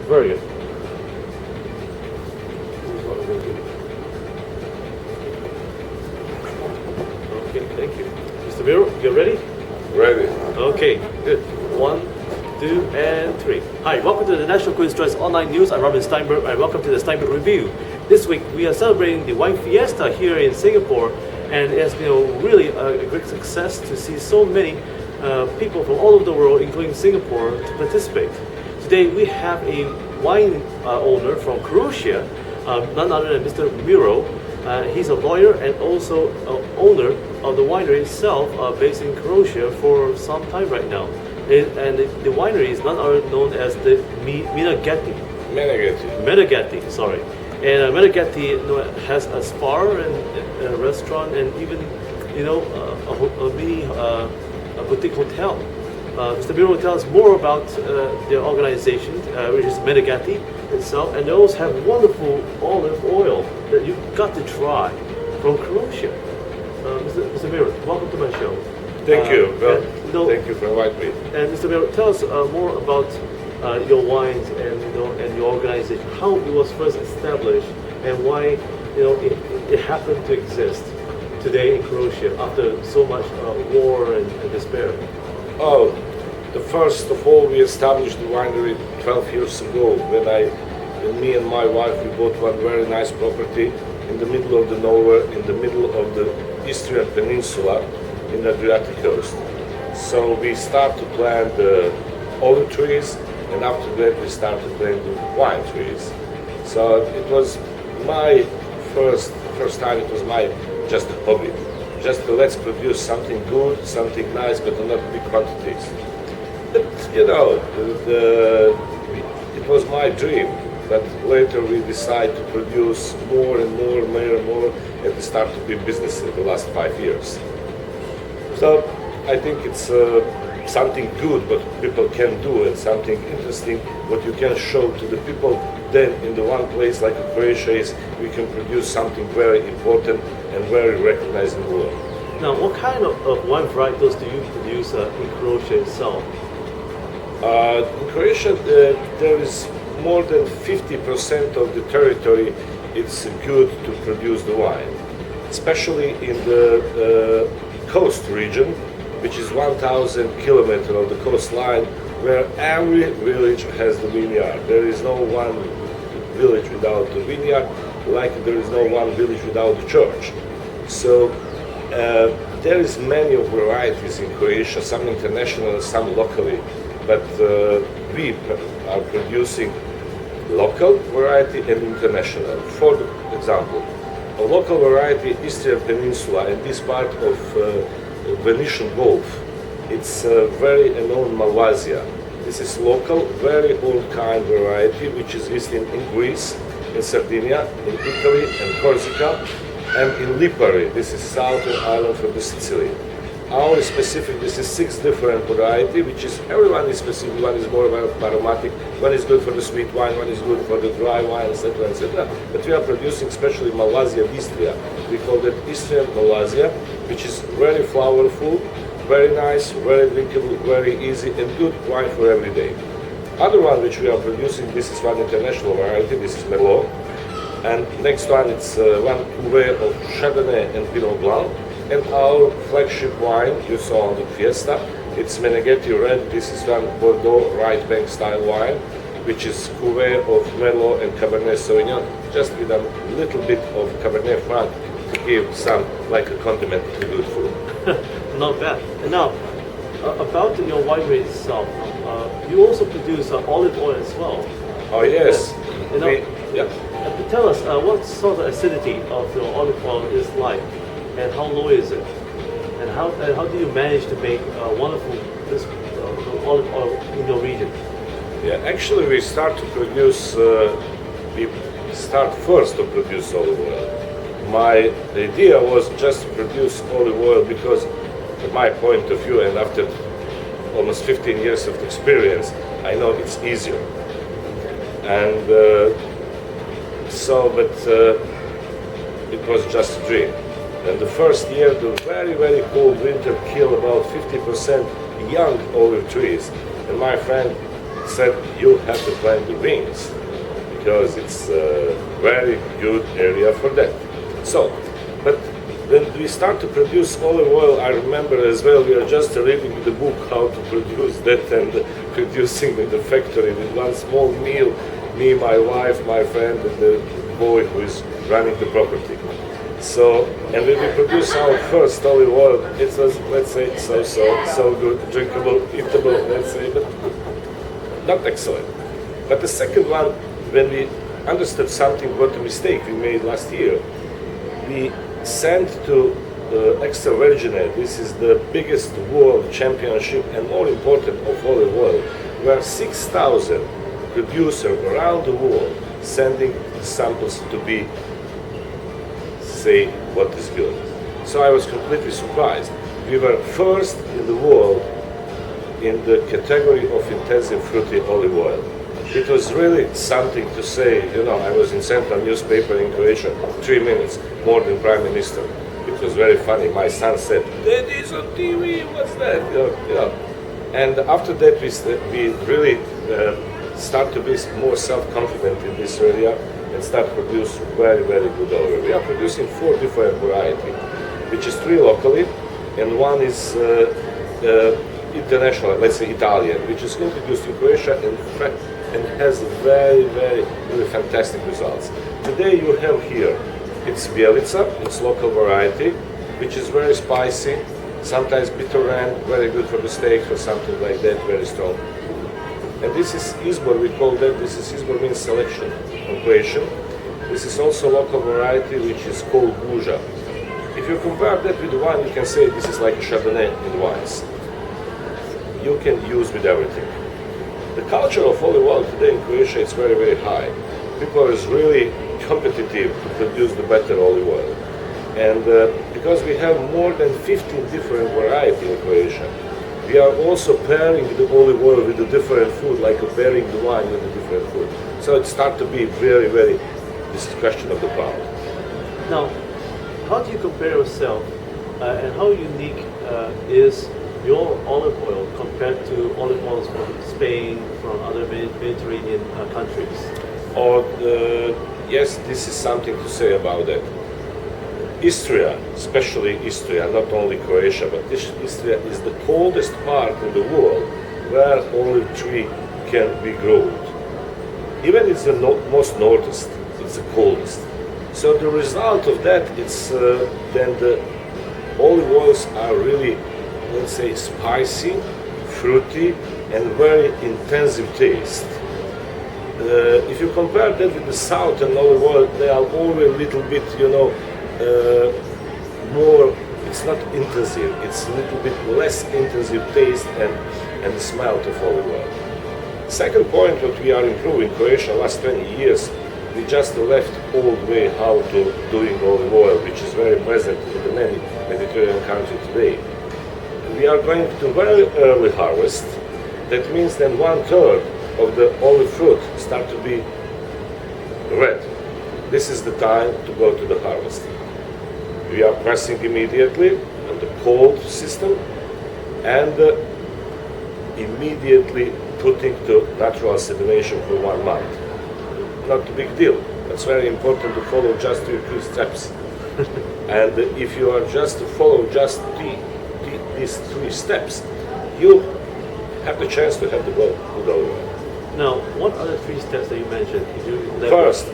Very good. Okay, thank you. Mr. Miro, you ready? Ready. Okay, good. 1, 2, and 3. Hi, welcome to the National Queen's Choice Online News. I'm Robin Steinberg, and welcome to the Steinberg Review. This week, we are celebrating the Wine Fiesta here in Singapore, and it has been really a great success to see so many people from all over the world, including Singapore, to participate. Today, we have a wine owner from Croatia, none other than Mr. Miro. He's a lawyer and also owner of the winery itself, based in Croatia for some time right now. And the winery is none other known as the Meneghetti. Meneghetti, sorry. And Meneghetti has a spa and a restaurant and even, a mini a boutique hotel. Mr. Miro will tell us more about their organization, which is Meneghetti itself, and they also have wonderful olive oil that you've got to try from Croatia. Mr. Miro, welcome to my show. Thank you. Thank you for inviting me. And Mr. Miro, tell us more about your wines and and your organization, how it was first established, and why it happened to exist today in Croatia after so much war and despair. Oh, first of all, we established the winery 12 years ago when me and my wife, we bought one very nice property in the middle of the nowhere, in the middle of the Istrian Peninsula in the Adriatic coast. So we started to plant the olive trees, and after that we started planting wine trees. So it was my first time, it was my just a hobby. Just let's produce something good, something nice, but not big quantities. But it was my dream. But later we decided to produce more and more, and it started to be business in the last 5 years. So I think it's something good what people can do and something interesting what you can show to the people. Then in the one place like Croatia is, we can produce something very important and very recognized in the world. Now, what kind of wine varieties do you produce in Croatia itself? In Croatia, there is more than 50% of the territory. It's good to produce the wine, especially in the coast region, which is 1,000 kilometers of the coastline, where every village has the vineyard. There is no one village without the vineyard, like there is no one village without the church. So there is many of varieties in Croatia, some international, some locally, but we are producing local variety and international. For example, a local variety, Istrian Peninsula, and this part of Venetian Gulf. It's very known Malvasia. This is local, very old kind variety, which is listed in Greece, in Sardinia, in Italy, and Corsica, and in Lipari. This is southern island from the Sicily. Our specific, this is 6 different variety, which is, everyone is specific. One is more aromatic, one is good for the sweet wine, one is good for the dry wine, etc., etc. But we are producing especially Malvasia d'Istria. We call it Istrian Malvasia, which is very flavorful, very nice, very drinkable, very easy, and good wine for every day. Other one which we are producing, this is one international variety, this is Merlot. And next one, it's one cuvée of Chardonnay and Pinot Blanc. And our flagship wine you saw on the Fiesta, it's Meneghetti Red. This is one Bordeaux right bank style wine, which is cuvée of Merlot and Cabernet Sauvignon, just with a little bit of Cabernet Franc to give some, like a condiment to good food. Not bad. And now, about your winery itself, you also produce olive oil as well. Oh yes. Tell us what sort of acidity of your olive oil is like, and how low is it, and how do you manage to make wonderful olive oil in your region? Yeah, actually we start first to produce olive oil. My idea was just to produce olive oil because, from my point of view, and after almost 15 years of experience, I know it's easier. And it was just a dream. And the first year, the very, very cold winter killed about 50% young olive trees. And my friend said you have to plant the beans because it's a very good area for that. So, but when we start to produce olive oil, I remember as well, we are just reading the book how to produce that and producing in the factory with one small meal, me, my wife, my friend, and the boy who is running the property. So, and when we produced our first olive oil, it was, let's say, so good, drinkable, eatable, let's say, but not excellent. But the second one, when we understood something, what a mistake we made last year, we sent to Extra Virgine, this is the biggest world championship and more important of olive oil, where 6,000 producers around the world sending samples to be say what is good. So I was completely surprised. We were first in the world in the category of intensive fruity olive oil. It was really something to say, you know, I was in central newspaper in Croatia, 3 minutes, more than Prime Minister. It was very funny. My son said, "That is on TV, what's that?" You know. And after that we really start to be more self-confident in this area and start to produce very, very good olive oil. We are producing 4 different varieties, which is 3 locally, and 1 is international, let's say Italian, which is introduced in Croatia and has very, very, really fantastic results. Today you have here, it's Bjelica, it's local variety, which is very spicy, sometimes bitter and very good for the steak or something like that, very strong. And this is Izbor, we call that, this is Izbor means selection on Croatian. This is also local variety which is called Guža. If you compare that with the wine, you can say this is like a Chardonnay in wines. You can use with everything. The culture of olive oil today in Croatia is very, very high. People are really competitive to produce the better olive oil. And because we have more than 15 different varieties in Croatia, we are also pairing the olive oil with the different food, like pairing the wine with the different food. So it starts to be very, very, this is a question of the pound. Now, how do you compare yourself and how unique is your olive oil compared to olive oils from Spain, from other Mediterranean countries? Yes, this is something to say about that. Istria, especially Istria, not only Croatia, but Istria is the coldest part of the world where olive tree can be grown. Even it's the most northeast, it's the coldest. So the result of that is then the olive oils are really, let's say, spicy, fruity, and very intensive taste. If you compare that with the southern olive oil, they are always a little bit, you know, more, it's not intensive, it's a little bit less intensive taste and the smell of olive oil. Second point, what we are improving in Croatia last 20 years, we just left old way how to doing olive oil, which is very present in the many Mediterranean countries today. We are going to very early harvest. That means then 1/3 of the olive fruit start to be red. This is the time to go to the harvest. We are pressing immediately on the cold system and immediately putting to natural sedimation for 1 month. Not a big deal. It's very important to follow just 2 steps. And if you are just to follow just these 3 steps, you have the chance to have the good olive oil. Now, what are the 3 steps that you mentioned? First,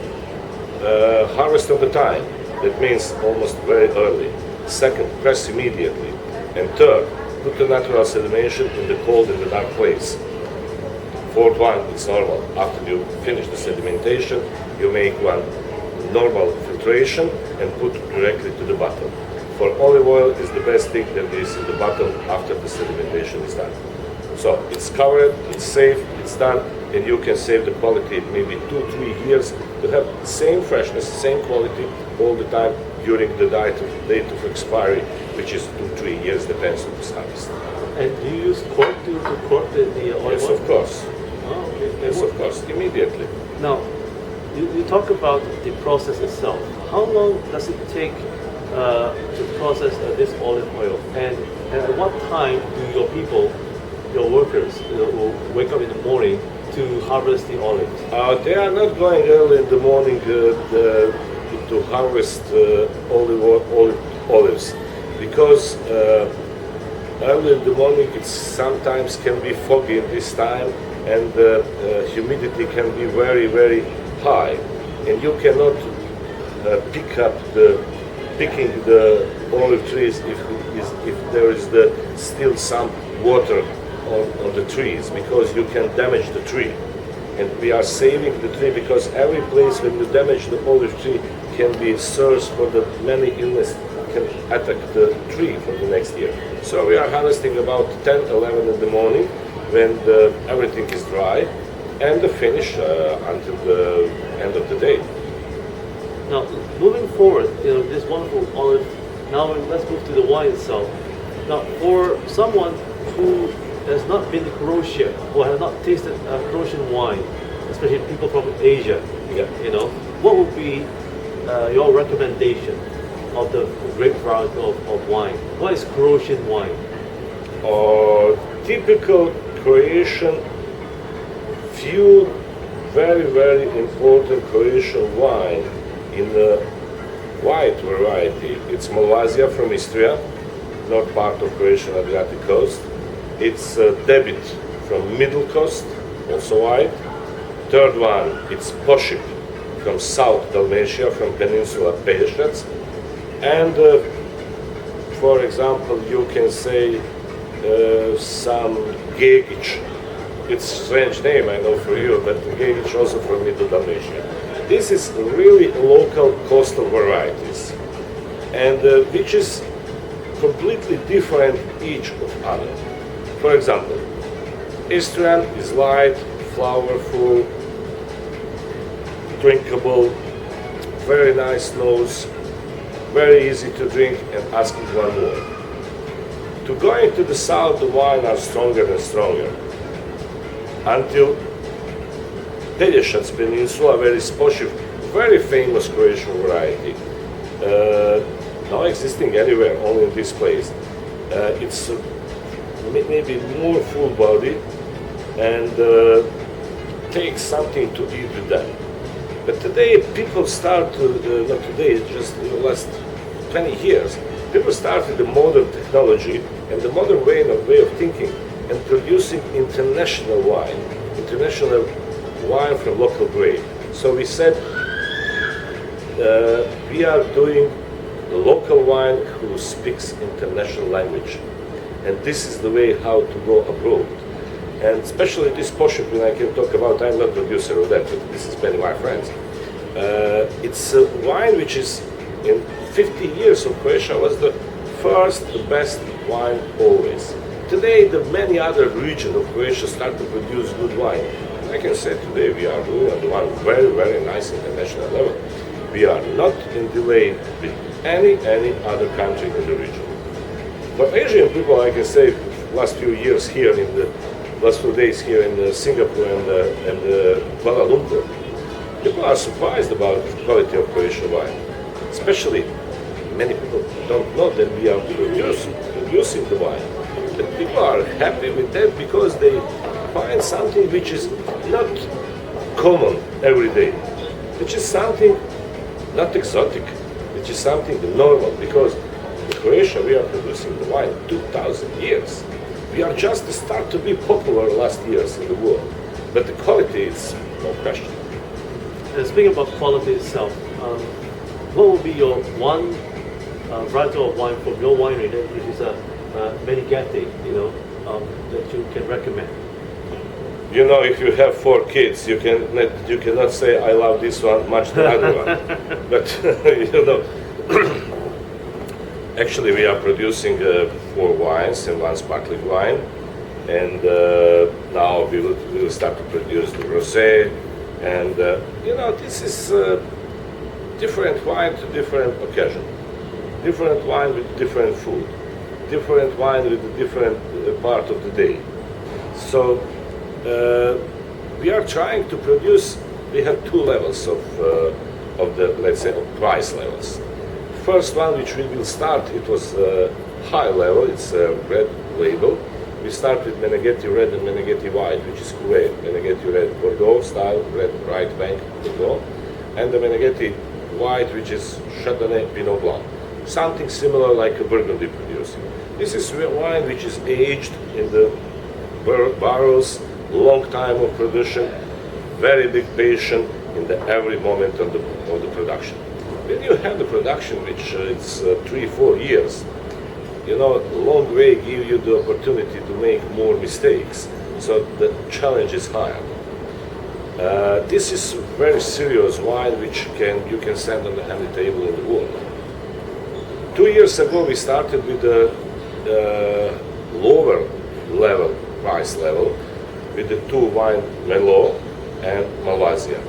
harvest on the time. That means almost very early. Second, press immediately. And third, put the natural sedimation in the cold and the dark place. Fourth one, it's normal. After you finish the sedimentation, you make one normal filtration and put directly to the bottle. For olive oil, is the best thing that is in the bottle after the sedimentation is done. So it's covered, it's safe, it's done, and you can save the quality maybe 2-3 years to have the same freshness, same quality all the time during the date of expiry, which is 2-3 years, depends on the harvest. And do you use cork to cork the olive Yes, oil? of course. Oh, okay. Yes, of course, immediately. Now, you talk about the process itself. How long does it take to process this olive oil? And at what time do your people, your workers, will wake up in the morning to harvest the olives? They are not going early in the morning to harvest olives because early in the morning it sometimes can be foggy in this time and humidity can be very, very high, and you cannot picking the olive trees if there is still some water on the trees, because you can damage the tree. And we are saving the tree because every place when you damage the olive tree can be source for the many illness can attack the tree for the next year. So we are harvesting about 10, 11 in the morning when everything is dry, and the finish until the end of the day. Now, moving forward, this wonderful olive. Now let's move to the wine itself. Now, for someone who has not been to Croatia or has not tasted Croatian wine, especially people from Asia, Yeah. what would be your recommendation of the grape variety of wine? What is Croatian wine? Typical Croatian, few very, very important Croatian wine in the white variety. It's Malvazija from Istria, not part of Croatian Adriatic coast. It's Debit from Middle Coast, also white. Third one, it's Pošip from South Dalmatia, from Peninsula Pelješac. And for example, you can say some Gegić. It's a strange name, I know for you, but Gegić also from Middle Dalmatia. This is really local coastal varieties, and which is completely different each of other. For example, Istrian is light, flavorful, drinkable, very nice nose, very easy to drink, and asking one more. To going to the south, the wine are stronger and stronger, until Pelješac Peninsula, where is Pošiv, very famous Croatian variety, not existing anywhere, only in this place. It's maybe more full body and takes something to eat with them. But today people start to, not today, just in the last 20 years, people start with the modern technology and the modern way of thinking and producing international wine from local grape. So we said we are doing the local wine who speaks international language, and this is the way how to go abroad. And especially this Pošiv, when I can talk about, I'm not producer of that, but this is many of my friends. It's a wine which is in 50 years of Croatia was the first, the best wine always. Today, the many other regions of Croatia start to produce good wine. I can say today we are doing on the one very, very nice international level. We are not in delay with any other country in the region. For Asian people, I can say last few years here in the last 2 days here in Singapore and Kuala Lumpur, people are surprised about the quality of Croatian wine. Especially, many people don't know that we are producing the wine. But people are happy with that because they find something which is not common every day, which is something not exotic, which is something normal, because in Croatia we are producing the wine 2,000 years. We are just start to be popular last years in the world, but the quality is no question. And speaking about quality itself, what would be your one variety of wine from your winery which is a Meneghetti, that you can recommend? You know, if you have 4 kids, you cannot say I love this one much the other one. But actually we are producing 4 wines and 1 sparkling wine, and now we will start to produce the rosé, and this is different wine to different occasion, different wine with different food, different wine with a different part of the day. So we are trying to produce. We have 2 levels of the, let's say, of price levels. First one, which we will start, it was high level. It's a red label, we start with Meneghetti Red and Meneghetti White, which is Cuvée. Meneghetti Red Bordeaux style, red right bank Bordeaux, and the Meneghetti White, which is Chardonnay Pinot Blanc. Something similar like a Burgundy producing. This is wine which is aged in the barrels, long time of production, very big patience in the every moment of the production. When you have the production which it's 3-4 years, you know, long way give you the opportunity to make more mistakes, so the challenge is higher. This is very serious wine which you can send on the handy table in the world. 2 years ago we started with the lower level, price level, with the two wine, Merlot and Malvasia.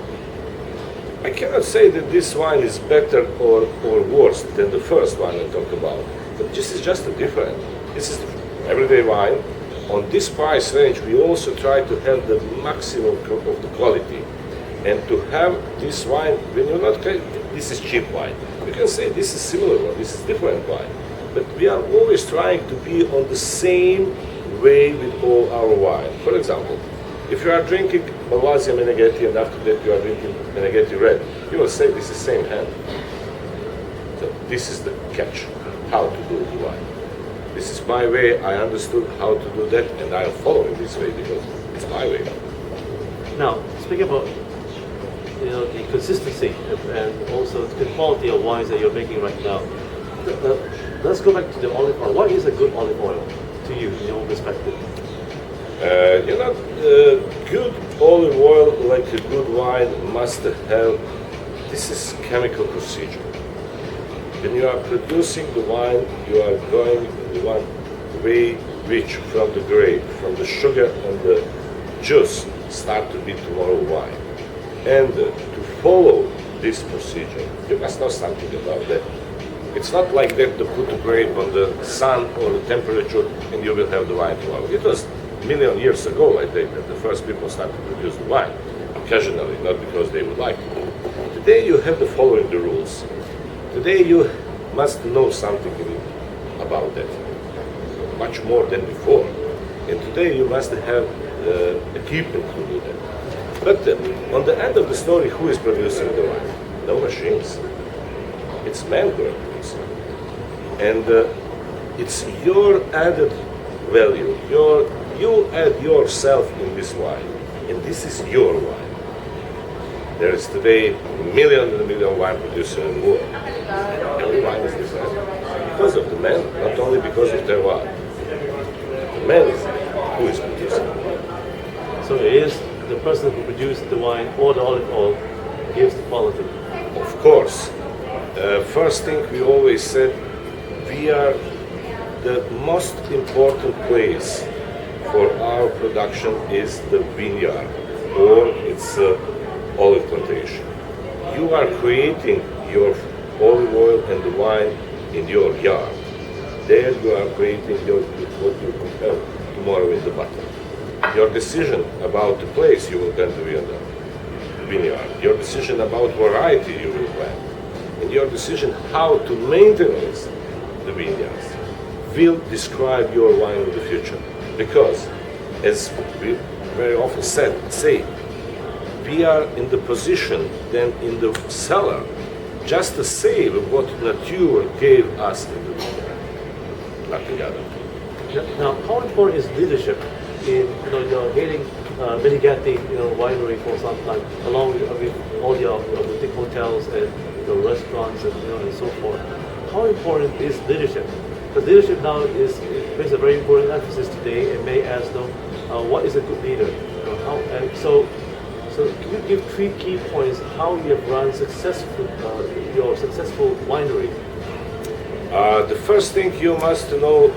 I cannot say that this wine is better or worse than the first one I talked about, but this is just a different. This is everyday wine. On this price range, we also try to have the maximum of the quality, and to have this wine when you're not. This is cheap wine. You can say this is similar one. This is different wine, but we are always trying to be on the same way with all our wine. For example, if you are drinking Malvasia Meneghetti and after that you are drinking Meneghetti Red, you will say this is same hand. So this is the catch, how to do the wine. This is my way, I understood how to do that, and I am following this way because it's my way. Now, speaking about the consistency and also the quality of wines that you're making right now, let's go back to the olive oil. What is a good olive oil to you, in your perspective? Good olive oil, like a good wine, must have, this is chemical procedure. When you are producing the wine, you are going the one way rich from the grape, from the sugar and the juice start to be tomorrow wine. And to follow this procedure, you must know something about that. It's not like that to put the grape on the sun or the temperature and you will have the wine tomorrow. It was a million years ago, I think, that the first people started to produce the wine, occasionally, not because they would like to. Today you have to follow the rules. Today you must know something about that, much more than before. And today you must have equipment to do that. But on the end of the story, who is producing the wine? No machines. It's men who are producing. And it's your added value. You add yourself in this wine, and this is your wine. There is today million wine producers in the world. Every wine is different because of the men, not only because of their wine. The man is who is producing. So it is the person who produced the wine or the olive oil gives the quality. Of course. First thing we always said, we are the most important place for our production is the vineyard or it's olive plantation. You are creating your olive oil and the wine in your yard. There you are creating what you could have tomorrow in the bottle. Your decision about the place you will plant the vineyard, your decision about variety you will plant, and your decision how to maintain the vineyards will describe your wine in the future. Because, as we very often say, we are in the position then in the cellar just to save what nature gave us in the vineyard, nothing other. Now, how important is leadership in you're heading Meneghetti winery for some time, along with all your boutique hotels and restaurants and so forth? How important is leadership? Because leadership now makes a very important emphasis today, and may ask what is a good leader? So can you give 3 key points how you have run your successful winery? The first thing you must know,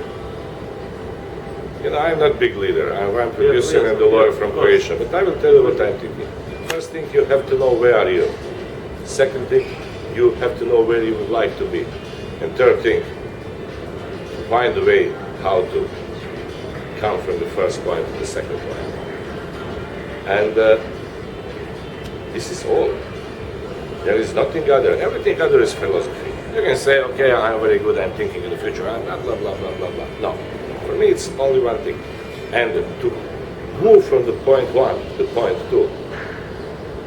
I'm not a big leader. I'm producer and a lawyer from Croatia, but I will tell you what I'm thinking. First thing, you have to know where are you. Second thing, you have to know where you would like to be. And third thing, find a way how to come from the first point to the second point. And this is all. There is nothing other. Everything other is philosophy. You can say, okay, I'm very good, I'm thinking in the future, I'm not blah, blah, blah, blah, blah. No. For me, it's only one thing. And to move from the point one to the point two,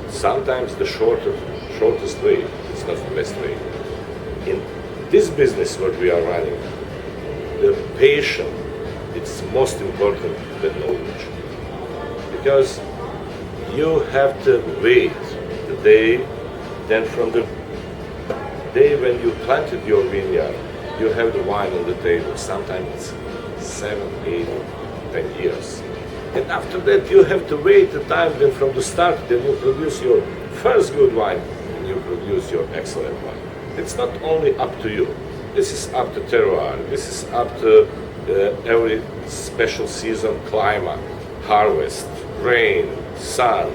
sometimes the shortest way is not the best way. In this business what we are running, the patience it's most important than knowledge. Because you have to wait the day, then from the day when you planted your vineyard, you have the wine on the table. Sometimes it's 7, 8, 10 years. And after that you have to wait the time then from the start, then you produce your first good wine, and you produce your excellent wine. It's not only up to you. This is up to terroir. This is up to every special season, climate, harvest, rain, sun,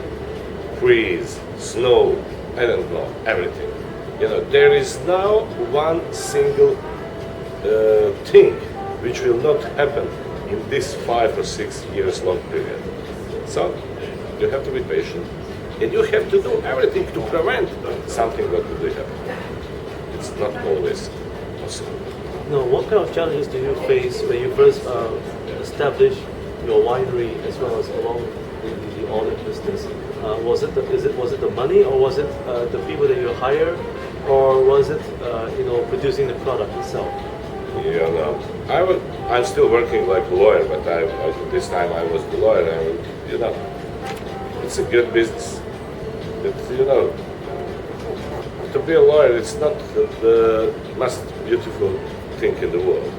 freeze, snow, I don't know, everything. You know, there is now one single thing which will not happen in this 5 or 6 years long period. So you have to be patient, and you have to do everything to prevent something that will happen. It's not always possible. Now, what kind of challenges do you face when you first establish your winery as well as along the olive business? Was it the money, or was it the people that you hire, or was it producing the product itself? Yeah, no. I'm still working like a lawyer, but this time I was the lawyer, and it's a good business. To be a lawyer, it's not the most beautiful thing in the world.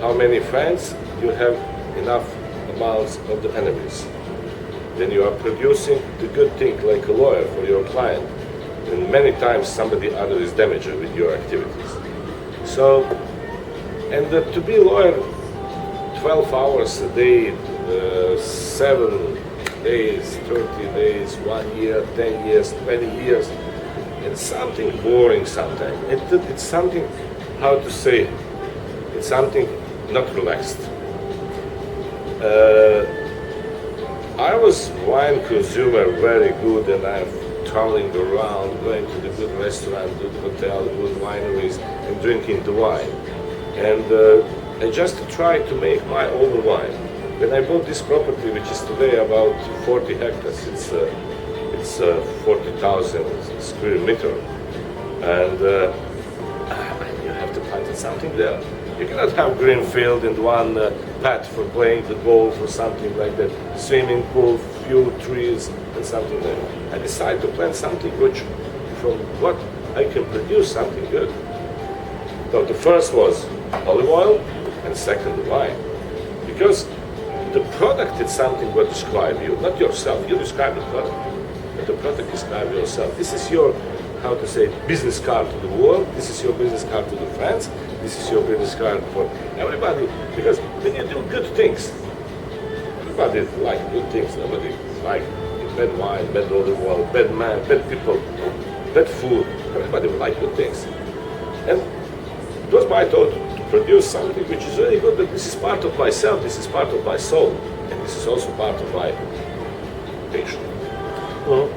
How many friends you have, enough amounts of the enemies. Then you are producing the good thing like a lawyer for your client, and many times somebody other is damaged with your activities. So, and to be a lawyer 12 hours a day, 7 days, 30 days, 1 year, 10 years, 20 years, it's something boring sometimes. It's something, how to say, it's something not relaxed. I was wine consumer very good, and I'm traveling around, going to the good restaurant, good hotel, good wineries, and drinking the wine. And I just tried to make my own wine. When I bought this property, which is today about 40 hectares, it's 40,000 square meter, and you have to plant something there. You cannot have green field and one path for playing the golf or something like that, swimming pool, few trees and something like that. I decided to plant something which, from what I can produce something good. So the first was olive oil, and second the wine. Because the product is something what describe you, not yourself. You describe the product, but the product describe yourself. This is your, how to say, business card to the world. This is your business card to the friends. This is your business card for everybody. Because when you do good things, everybody like good things. Nobody like bad wine, bad olive oil, bad man, bad people, bad food. Everybody like good things. And it was my thought to produce something which is very good, but this is part of myself, this is part of my soul, and this is also part of my patient. Well,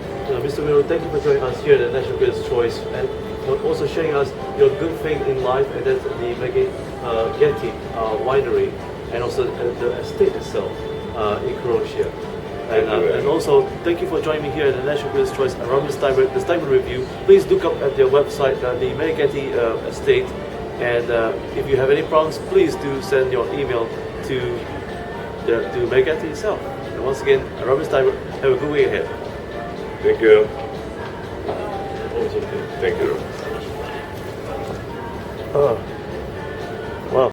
Mr. Miro, thank you for joining us here at the National Critics' Choice, and for also sharing us your good thing in life, and that's the Megahety winery, and also the estate itself in Croatia. And also, thank you for joining me here at the National Critics' Choice. I'm Robin Steinberg, the Steinberg Review. Please look up at their website, the Megahety estate. And if you have any problems, please do send your email to Megahety itself. And once again, I'm Robin Steinberg. Have a good week ahead. Thank you. Also, Thank you.